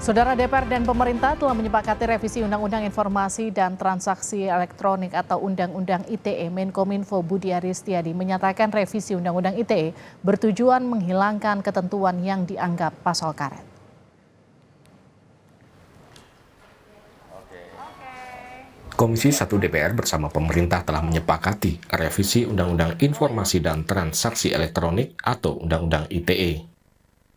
Saudara DPR dan pemerintah telah menyepakati revisi Undang-Undang Informasi dan Transaksi Elektronik atau Undang-Undang ITE. Menkominfo Budi Aris Setiadi menyatakan revisi Undang-Undang ITE bertujuan menghilangkan ketentuan yang dianggap pasal karet. Komisi 1 DPR bersama pemerintah telah menyepakati revisi Undang-Undang Informasi dan Transaksi Elektronik atau Undang-Undang ITE.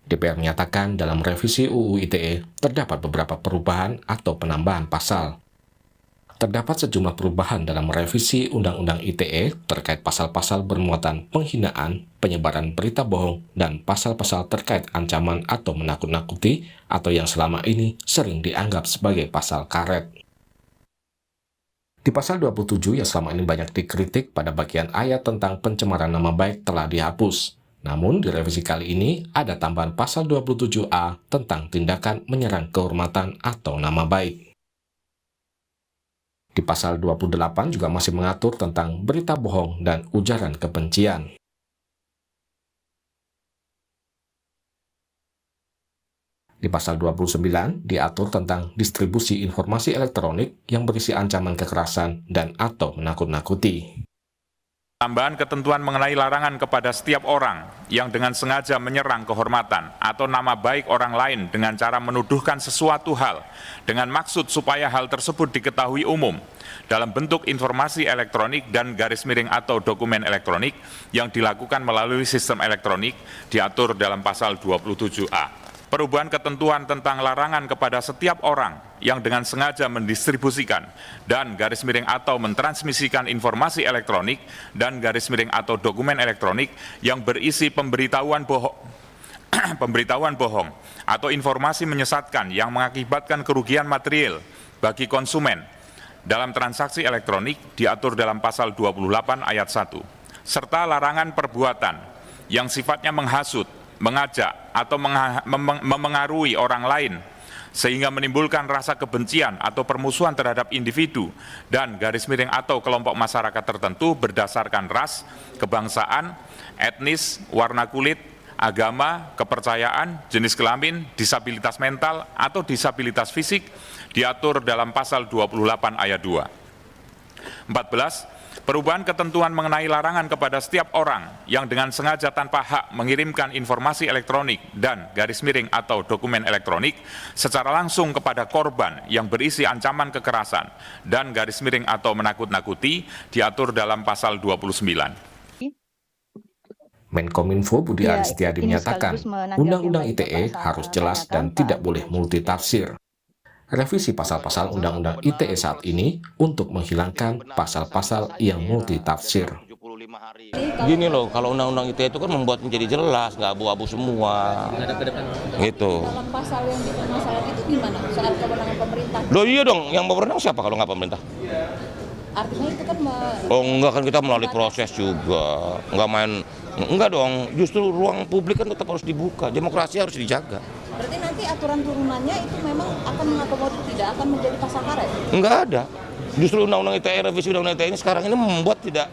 DPR menyatakan dalam revisi UU ITE terdapat beberapa perubahan atau penambahan pasal. Terdapat sejumlah perubahan dalam revisi Undang-Undang ITE terkait pasal-pasal bermuatan penghinaan, penyebaran berita bohong, dan pasal-pasal terkait ancaman atau menakut-nakuti atau yang selama ini sering dianggap sebagai pasal karet. Di pasal 27 yang selama ini banyak dikritik pada bagian ayat tentang pencemaran nama baik telah dihapus. Namun, di revisi kali ini ada tambahan pasal 27A tentang tindakan menyerang kehormatan atau nama baik. Di pasal 28 juga masih mengatur tentang berita bohong dan ujaran kebencian. Di pasal 29 diatur tentang distribusi informasi elektronik yang berisi ancaman kekerasan dan atau menakut-nakuti. Tambahan ketentuan mengenai larangan kepada setiap orang yang dengan sengaja menyerang kehormatan atau nama baik orang lain dengan cara menuduhkan sesuatu hal dengan maksud supaya hal tersebut diketahui umum dalam bentuk informasi elektronik dan garis miring atau dokumen elektronik yang dilakukan melalui sistem elektronik diatur dalam pasal 27A. Perubahan ketentuan tentang larangan kepada setiap orang yang dengan sengaja mendistribusikan dan garis miring atau mentransmisikan informasi elektronik dan garis miring atau dokumen elektronik yang berisi pemberitahuan bohong atau informasi menyesatkan yang mengakibatkan kerugian material bagi konsumen dalam transaksi elektronik diatur dalam pasal 28 ayat 1, serta larangan perbuatan yang sifatnya menghasut, mengajak, atau memengaruhi orang lain sehingga menimbulkan rasa kebencian atau permusuhan terhadap individu dan garis miring atau kelompok masyarakat tertentu berdasarkan ras, kebangsaan, etnis, warna kulit, agama, kepercayaan, jenis kelamin, disabilitas mental, atau disabilitas fisik diatur dalam pasal 28 ayat 2. 14. Perubahan ketentuan mengenai larangan kepada setiap orang yang dengan sengaja tanpa hak mengirimkan informasi elektronik dan garis miring atau dokumen elektronik secara langsung kepada korban yang berisi ancaman kekerasan dan garis miring atau menakut-nakuti diatur dalam pasal 29. Menkominfo Budi Aris Setiadi menyatakan, Undang-Undang ITE harus jelas dan tidak boleh multitafsir. Revisi pasal-pasal Undang-Undang ITE saat ini untuk menghilangkan pasal-pasal yang multitafsir. Gini loh, kalau Undang-Undang ITE itu kan membuat menjadi jelas, nggak abu-abu semua. Gitu. Dalam pasal yang dipermasalahkan itu gimana? Soal kewenangan pemerintah? Loh iya dong, yang berwenang siapa kalau nggak pemerintah? Artinya itu kan Oh enggak, kan kita melalui proses juga. Enggak dong, justru ruang publik kan tetap harus dibuka, demokrasi harus dijaga. Berarti nanti aturan turunannya itu memang akan mengakomodir, tidak akan menjadi pasal karet? Enggak ada. Justru Undang-Undang ITE, revisi Undang-Undang ITE ini sekarang ini membuat tidak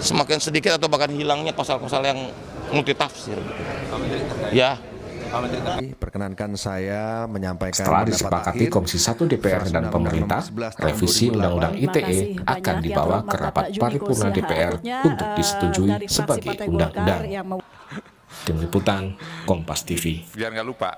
semakin sedikit atau bahkan hilangnya pasal-pasal yang multitafsir. Ya. Perkenankan saya menyampaikan Setelah disepakati Komisi 1 DPR dan pemerintah, revisi Undang-Undang ITE akan dibawa ke rapat paripurna DPR untuk disetujui sebagai undang-undang. Tim Liputan, Kompas TV. Biar nggak lupa.